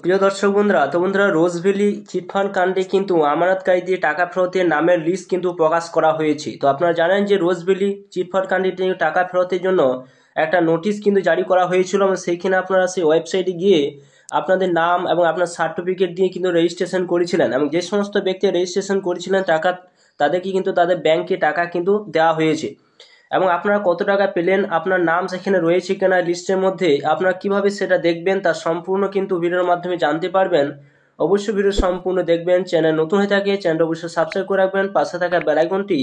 প্রিয় দর্শক বন্ধুরা, রোজভ্যালি চিটফান্ড কাণ্ডে কিন্তু আমানতকারীদের টাকা ফেরতের নামের লিস্ট কিন্তু প্রকাশ করা হয়েছে। তো আপনারা জানেন যে রোজভ্যালি চিটফান্ড কাণ্ডে টাকা ফেরতের জন্য একটা নোটিশ কিন্তু জারি করা হয়েছিল এবং সেইখানে আপনারা সেই ওয়েবসাইটে গিয়ে আপনাদের নাম এবং আপনার সার্টিফিকেট দিয়ে কিন্তু রেজিস্ট্রেশন করেছিলেন এবং যে সমস্ত ব্যক্তি রেজিস্ট্রেশন করেছিলেন তাদেরকে কিন্তু তাদের ব্যাংকে টাকা কিন্তু দেওয়া হয়েছে এবং আপনারা কত টাকা পেলেন, আপনার নাম সেখানে রয়েছে কিনা লিস্টের মধ্যে, আপনারা কিভাবে সেটা দেখবেন তার সম্পূর্ণ কিন্তু ভিডিওর মাধ্যমে জানতে পারবেন। অবশ্যই ভিডিও সম্পূর্ণ দেখবেন। চ্যানেল নতুন হয়ে থাকে চ্যানেলটা অবশ্যই সাবস্ক্রাইব করে রাখবেন, পাশে থাকা বেল আইকনটি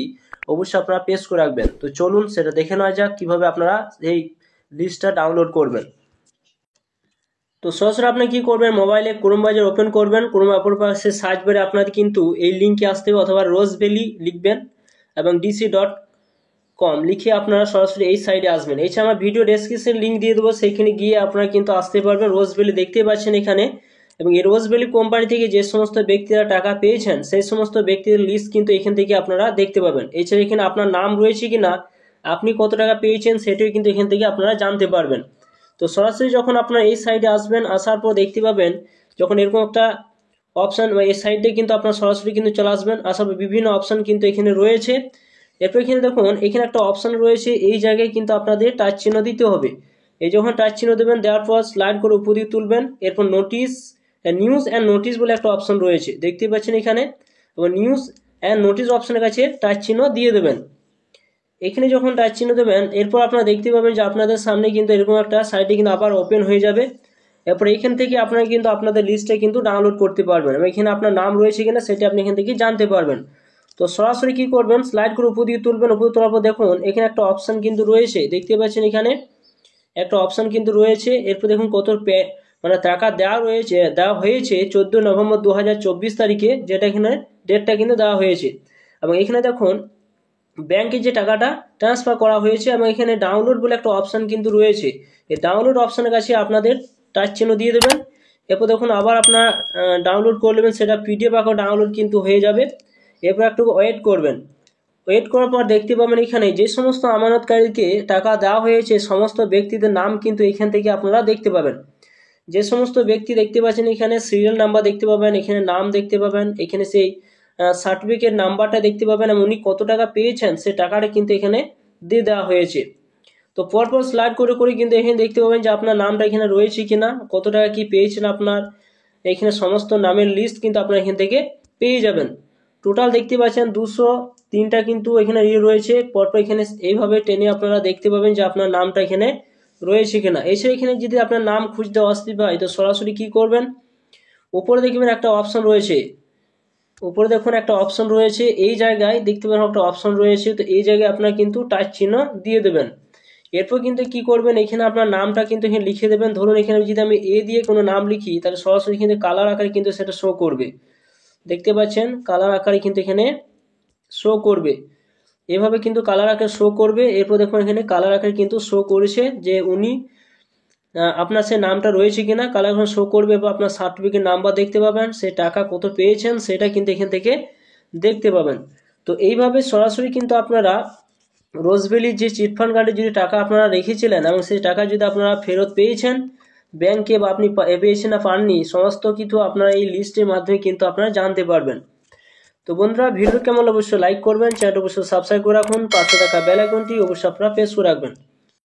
অবশ্যই আপনারা প্রেস করে রাখবেন। তো চলুন সেটা দেখে নেওয়া যাক কিভাবে আপনারা এই লিস্টটা ডাউনলোড করবেন। তো সরাসরি আপনি কি করবেন, মোবাইলে ক্রোম ব্রাউজার ওপেন করবেন। ক্রোম ওপেন পাশে সার্চ বারে আপনাদের কিন্তু এই লিঙ্কে আসতে হবে অথবা রোজভ্যালি লিখবেন এবং dc.com লিখে আপনারা সরাসরি এই সাইডে আসবেন। এছাড়া আমার ভিডিও ডেসক্রিপশন লিঙ্ক দিয়ে দেবো, সেইখানে গিয়ে আপনারা কিন্তু আসতে পারবেন। রোজভ্যালি দেখতে পাচ্ছেন এখানে, এবং এই রোজভ্যালি কোম্পানি থেকে যে সমস্ত ব্যক্তিরা টাকা পেয়েছেন সেই সমস্ত ব্যক্তিদের লিস্ট কিন্তু এখান থেকে আপনারা দেখতে পাবেন। এছাড়া এখানে আপনার নাম রয়েছে কিনা, আপনি কত টাকা পেয়েছেন সেটাও কিন্তু এখান থেকে আপনারা জানতে পারবেন। তো সরাসরি যখন আপনারা এই সাইডে আসবেন, আসার পর দেখতে পাবেন যখন এরকম একটা অপশান এই সাইডে কিন্তু আপনারা সরাসরি কিন্তু চলে আসবেন। আসার পর বিভিন্ন অপশান কিন্তু এখানে রয়েছে। এরপর এখানে দেখুন এখানে একটা অপশান রয়েছে, এই জায়গায় কিন্তু আপনাদের টাচ চিহ্ন দিতে হবে। এই যখন টাচ চিহ্ন দেবেন, দেওয়ার পর স্লাইড করে উপর দিকে তুলবেন। এরপর নিউজ অ্যান্ড নোটিশ বলে একটা অপশান রয়েছে, দেখতে পাচ্ছেন এখানে, এবং নিউজ অ্যান্ড নোটিশ অপশানের কাছে টাচ চিহ্ন দিয়ে দেবেন। এখানে যখন টাচ চিহ্ন দেবেন, এরপর আপনারা দেখতে পাবেন যে আপনাদের সামনে কিন্তু এরকম একটা সাইটে কিন্তু আবার ওপেন হয়ে যাবে। এরপর এখান থেকে আপনারা কিন্তু আপনাদের লিস্টটা কিন্তু ডাউনলোড করতে পারবেন এবং এখানে আপনার নাম রয়েছে কিনা সেটা আপনি এখান থেকে জানতে পারবেন। তো সরাসরি কি করবেন, স্লাইড করে উপর দিকে তুলবেন। উপর তোলার পর দেখুন এখানে একটা অপশান কিন্তু রয়েছে, দেখতে পাচ্ছেন এখানে একটা অপশান কিন্তু রয়েছে। এরপর দেখুন কত টাকা দেওয়া হয়েছে 14 নভেম্বর 2024 তারিখে, যেটা এখানে ডেটটা কিন্তু দেওয়া হয়েছে। এবং এখানে দেখুন ব্যাংকে যে টাকাটা ট্রান্সফার করা হয়েছে এবং এখানে ডাউনলোড বলে একটা অপশান কিন্তু রয়েছে। এই ডাউনলোড অপশানের কাছে আপনাদের টাচ চিহ্ন দিয়ে দেবেন। এরপর দেখুন আবার আপনার ডাউনলোড করে নেবেন, সেটা পিডিএফ আকারে ডাউনলোড কিন্তু হয়ে যাবে। এরপর একটু ওয়েট করবেন। ওয়েট করার পর দেখতে পাবেন এখানে যে সমস্ত আমানতকারীকে টাকা দেওয়া হয়েছে সমস্ত ব্যক্তিদের নাম কিন্তু এখান থেকে আপনারা দেখতে পাবেন। যে সমস্ত ব্যক্তি দেখতে পাচ্ছেন এখানে সিরিয়াল নাম্বার দেখতে পাবেন, এখানে নাম দেখতে পাবেন, এখানে সেই সার্টিফিকেট নাম্বারটা দেখতে পাবেন এবং উনি কত টাকা পেয়েছেন সে টাকাটা কিন্তু এখানে দিয়ে দেওয়া হয়েছে। তো পরপর স্লাইড করে করে কিন্তু এখানে দেখতে পাবেন যে আপনার নামটা এখানে রয়েছে কিনা, কত টাকা কি পেয়েছেন আপনার, এখানে সমস্ত নামের লিস্ট কিন্তু আপনার এখান থেকে পেয়ে যাবেন। টোটাল দেখতে পাচ্ছেন 203টা কিন্তু এখানে রয়েছে। পরপর এখানে এইভাবে টেনে আপনারা দেখতে পাবেন যে আপনার নামটা এখানে রয়েছে কিনা। এছাড়া এখানে যদি আপনার নাম খুঁজতে অসুবিধা হয় তো সরাসরি কি করবেন, উপরে দেখবেন একটা অপশন রয়েছে, উপরে দেখুন একটা অপশন রয়েছে, এই জায়গায় দেখতে পাবেন একটা অপশন রয়েছে। তো এই জায়গায় আপনার কিন্তু টাচ চিহ্ন দিয়ে দেবেন। এরপর কিন্তু কি করবেন, এখানে আপনার নামটা কিন্তু এখানে লিখে দেবেন। ধরুন এখানে যদি আমি এ দিয়ে কোনো নাম লিখি তাহলে সরাসরি কিন্তু কালার আকারে কিন্তু সেটা শো করবে, দেখতে পাচ্ছেন কালার আকারে কিন্তু এখানে শো করবে, এভাবে কিন্তু কালার আকারে শো করবে। এরপর দেখুন এখানে কালার আকারে কিন্তু শো করেছে যে উনি আপনার সে নামটা রয়েছে কিনা, কালার এখন শো করবে। বা আপনার সার্টিফিকেট নাম্বার দেখতে পাবেন, সে টাকা কত পেয়েছেন সেটা কিন্তু এখান থেকে দেখতে পাবেন। তো এইভাবে সরাসরি কিন্তু আপনারা রোজভ্যালির যে চিটফান্ড কার্ডে যদি টাকা আপনারা রেখেছিলেন এবং সেই টাকা যদি আপনারা ফেরত পেয়েছেন ব্যাংকে বা আপনি পেয়েছেন না পাননি, সমস্ত কিছু আপনারা এই লিস্টের মাধ্যমে কিন্তু আপনারা জানতে পারবেন। তো বন্ধুরা ভিডিও কেমন অবশ্যই লাইক করবেন, চ্যানেলটা অবশ্যই সাবস্ক্রাইব করে রাখুন, পাশে থাকা বেল আইকনটি অবশ্যই আপনারা প্রেস করে রাখবেন।